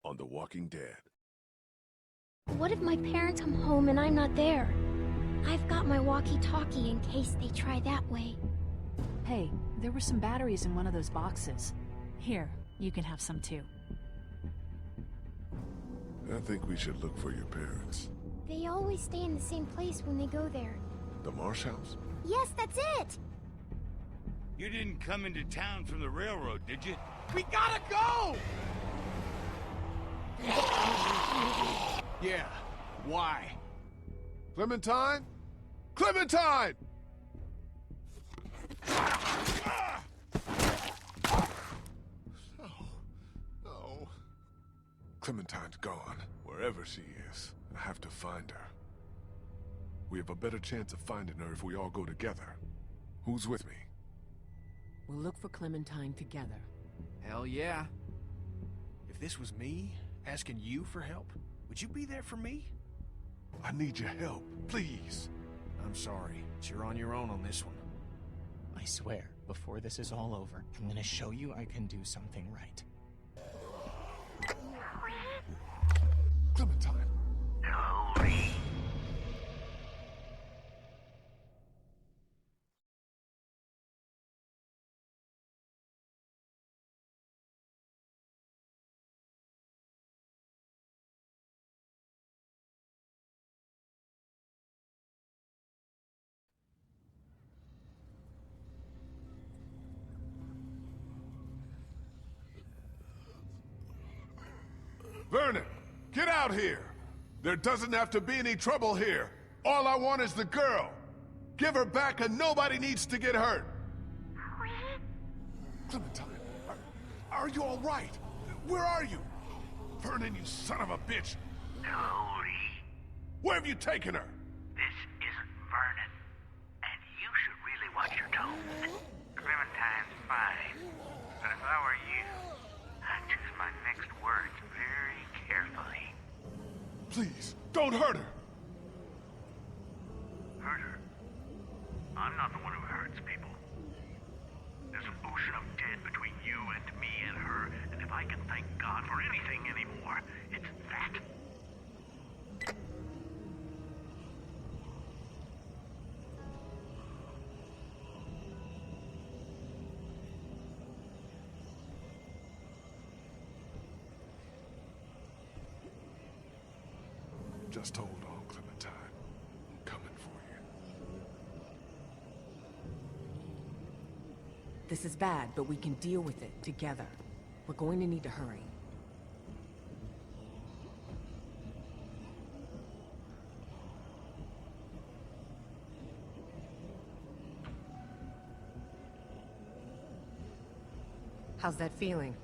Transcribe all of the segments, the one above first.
on The Walking Dead. What if my parents come home and I'm not there? I've got my walkie-talkie in case they try that way. Hey, there were some batteries in one of those boxes. Here, you can have some too. I think we should look for your parents. They always stay in the same place when they go there. The Marsh House? Yes, that's it! You didn't come into town from the railroad, did you? We gotta go! Yeah, why? Clementine? Clementine! No. Clementine's gone. Wherever she is, I have to find her. We have a better chance of finding her if we all go together. Who's with me? We'll look for Clementine together. Hell yeah. If this was me, asking you for help, would you be there for me? I need your help, please. I'm sorry, but you're on your own on this one. I swear, before this is all over, I'm gonna show you I can do something right. Clementine. Hurry. Vernon, get out here! There doesn't have to be any trouble here. All I want is the girl. Give her back and nobody needs to get hurt. Clementine, are you all right? Where are you? Vernon, you son of a bitch. Hurry. Where have you taken her? This isn't Vernon. And you should really watch your tone. Clementine's fine. But if I were you, I'd choose my next words very carefully. Please, don't hurt her. Hurt her? I'm not the one who hurts people. There's an ocean of dead between you and me and her, and if I can thank God for anything anymore, it's that. Just hold on, Clementine. I'm coming for you. This is bad, but we can deal with it together. We're going to need to hurry. How's that feeling?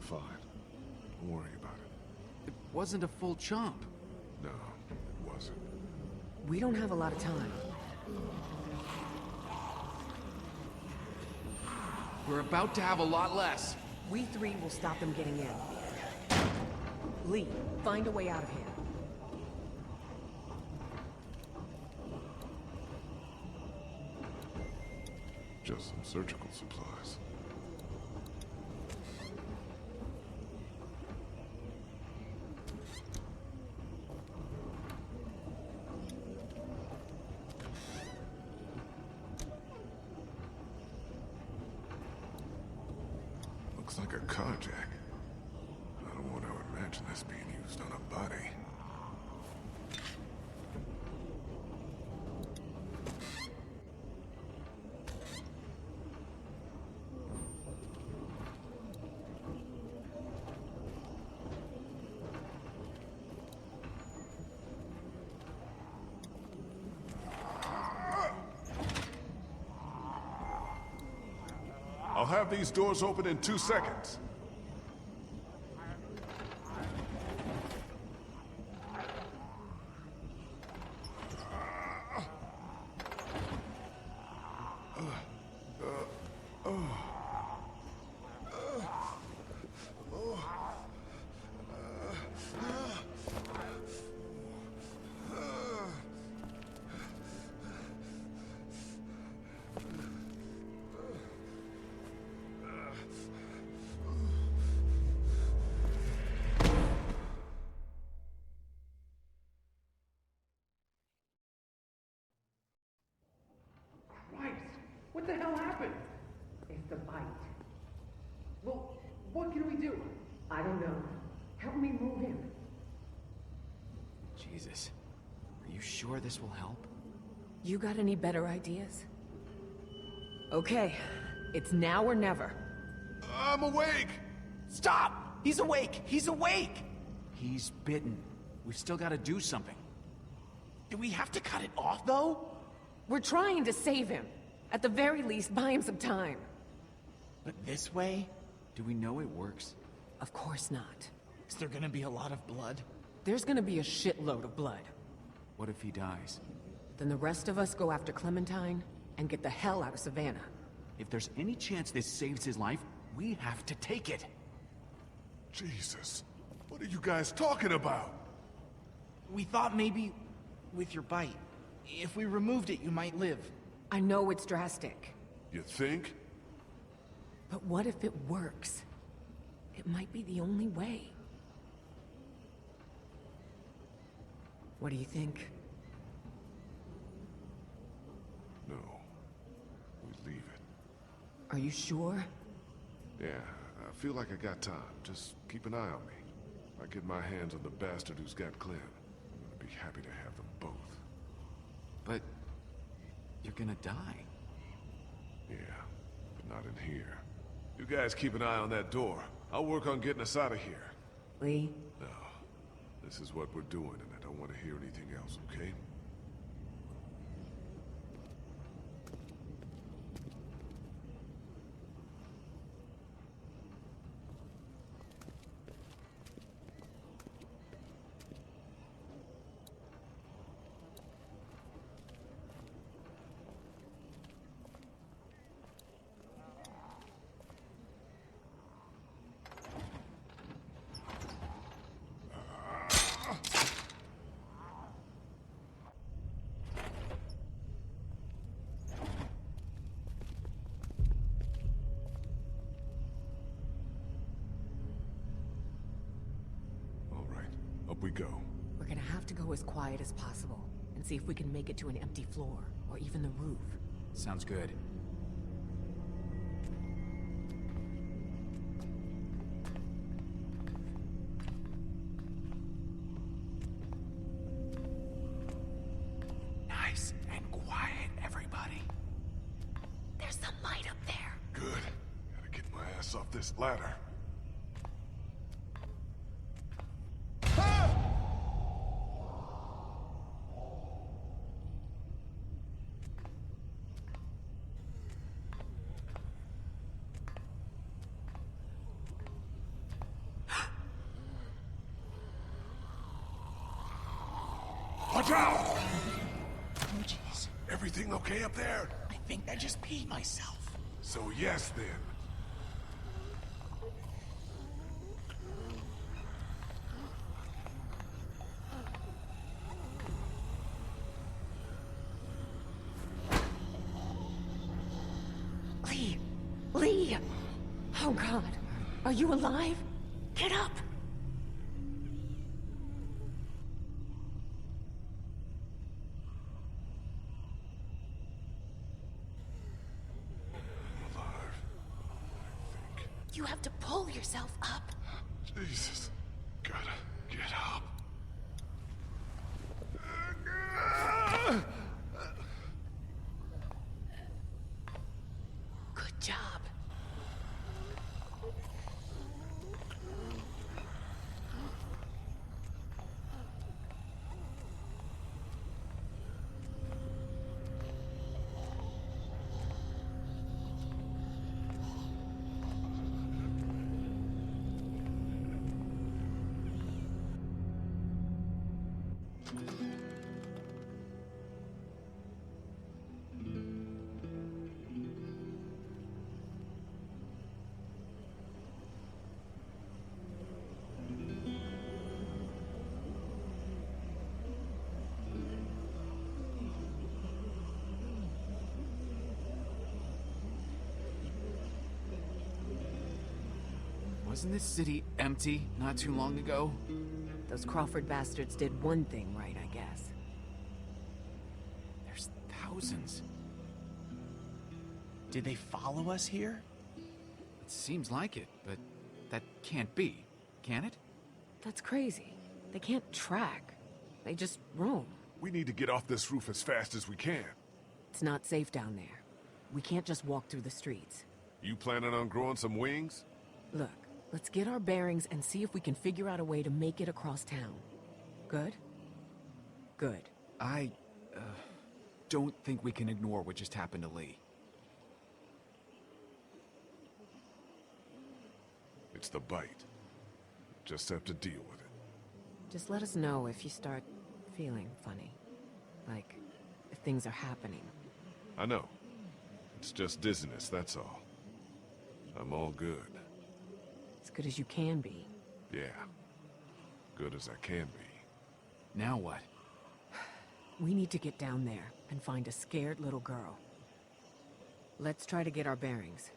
Fine. Don't worry about it. It wasn't a full chomp. No, it wasn't. We don't have a lot of time. We're about to have a lot less. We three will stop them getting in. Lee, find a way out of here. Just some surgical supplies. Looks like a carjack. I don't want to imagine this being used on a body. I'll have these doors open in 2 seconds. Well, what can we do? I don't know. Help me move him. Jesus. Are you sure this will help? You got any better ideas? Okay, it's now or never. I'm awake! Stop! He's awake! He's awake! He's bitten. We've still got to do something. Do we have to cut it off, though? We're trying to save him. At the very least, buy him some time. But this way? Do we know it works? Of course not. Is there gonna be a lot of blood? There's gonna be a shitload of blood. What if he dies? Then the rest of us go after Clementine and get the hell out of Savannah. If there's any chance this saves his life, we have to take it. Jesus. What are you guys talking about? We thought maybe with your bite. If we removed it, you might live. I know it's drastic, You think? but what if it works? It might be the only way. What do you think? No. We leave it. Are you sure? Yeah, I feel like I got time. Just keep an eye on me. If I get my hands on the bastard who's got Clem, I'm gonna be happy to have them both. But you're gonna die. Yeah, but not in here. You guys keep an eye on that door. I'll work on getting us out of here. Lee? No. This is what we're doing, and I don't want to hear anything else, okay? Up we go. We're gonna have to go as quiet as possible and see if we can make it to an empty floor or even the roof. Sounds good. Nice and quiet, everybody. There's some light up there. Good. Gotta get my ass off this ladder. Watch out! Oh, jeez. Everything okay up there? I think I just peed myself. So yes, then. Lee! Lee! Oh God! Are you alive? Get up! I'm alive. I think. You have to pull yourself up. Jesus. Gotta get up. Good job. Wasn't this city empty not too long ago? Those Crawford bastards did one thing right, I guess. There's thousands. Did they follow us here? seems like it, but that can't be, can it? That's crazy. They can't track. They just roam. We need to get off this roof as fast as we can. It's not safe down there. We can't just walk through the streets. You planning on growing some wings? Look, let's get our bearings and see if we can figure out a way to make it across town. Good? Good. I don't think we can ignore what just happened to Lee. It's the bite. Just have to deal with it. Just let us know if you start feeling funny. Like, if things are happening. I know. It's just dizziness, that's all. I'm all good. As good as you can be. Yeah. Good as I can be. Now what? We need to get down there and find a scared little girl. Let's try to get our bearings.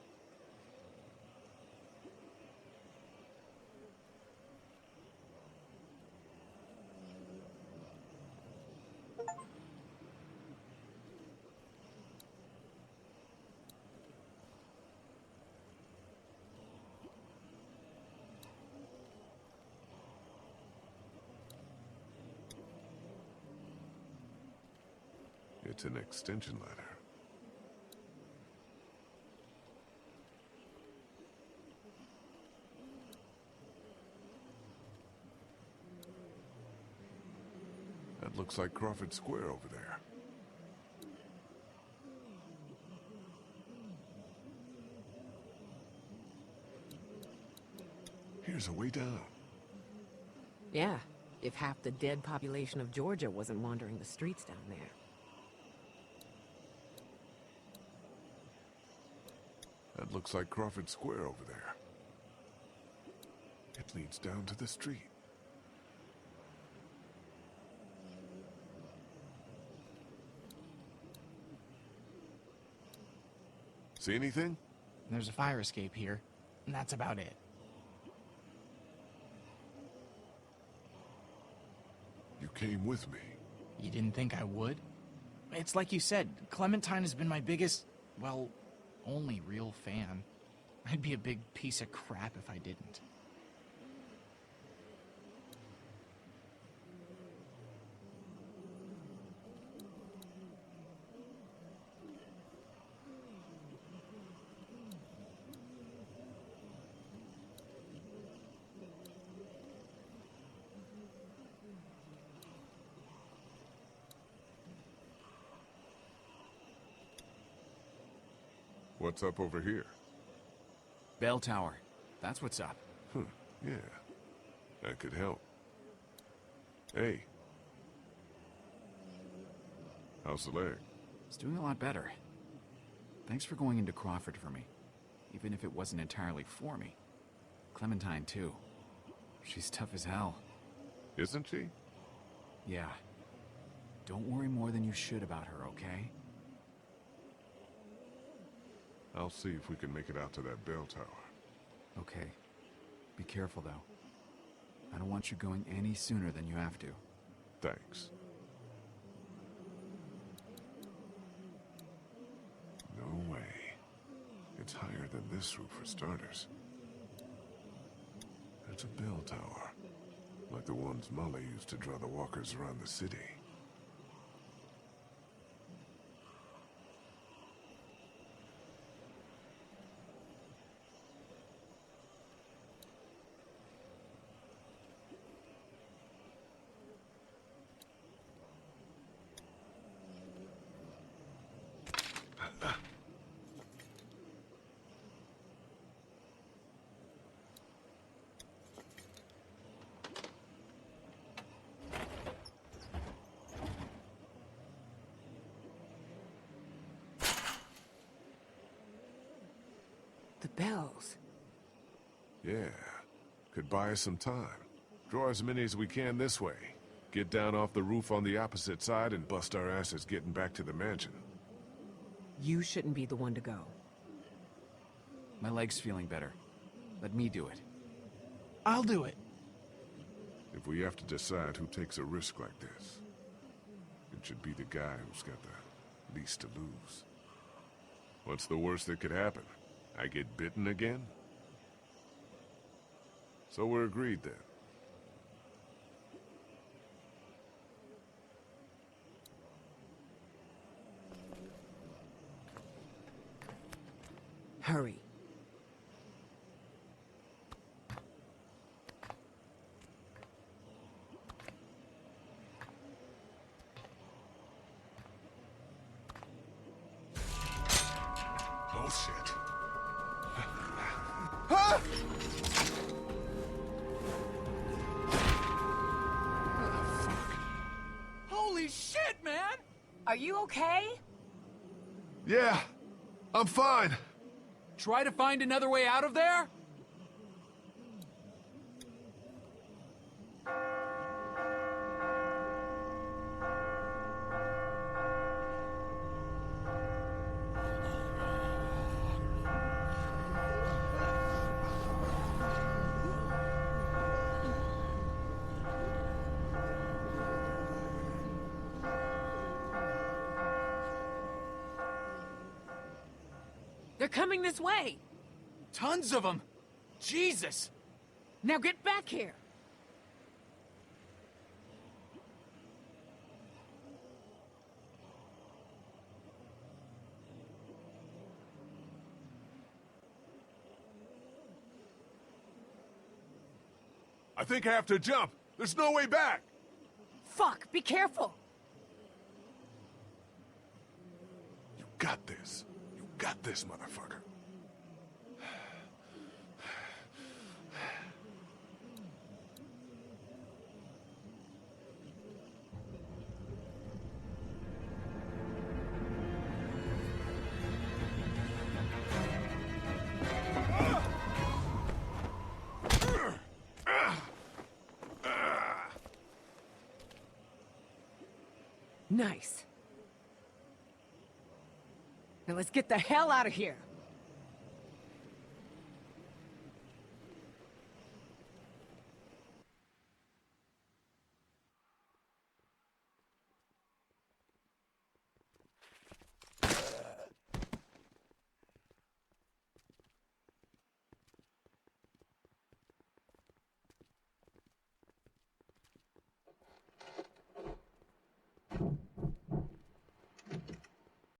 It's an extension letter. That looks like Crawford Square over there. Here's a way down. Yeah, if half the dead population of Georgia wasn't wandering the streets down there. That looks like Crawford Square over there. It leads down to the street. See anything? There's a fire escape here, and that's about it. You came with me. You didn't think I would? It's like you said, Clementine has been my biggest, well, only real fan. I'd be a big piece of crap if I didn't. What's up over here? Bell tower. That's what's up. Huh, yeah. That could help. Hey. How's the leg? It's doing a lot better. Thanks for going into Crawford for me. Even if it wasn't entirely for me. Clementine, too. She's tough as hell. Isn't she? Yeah. Don't worry more than you should about her, okay? I'll see if we can make it out to that bell tower. Okay. Be careful, though. I don't want you going any sooner than you have to. Thanks. No way. It's higher than this roof for starters. It's a bell tower. Like the ones Molly used to draw the walkers around the city. The bells. Yeah. Could buy us some time. Draw as many as we can this way. Get down off the roof on the opposite side and bust our asses getting back to the mansion. You shouldn't be the one to go. My leg's feeling better. Let me do it. I'll do it. If we have to decide who takes a risk like this, it should be the guy who's got the least to lose. What's the worst that could happen? I get bitten again? So we're agreed then. Hurry. Oh shit. Holy shit, man! Are you okay? Yeah, I'm fine. Try to find another way out of there? They're coming this way. Tons of them! Jesus! Now get back here. I think I have to jump. There's no way back. Fuck, be careful. You got this. You got this, motherfucker. Nice. Now let's get the hell out of here.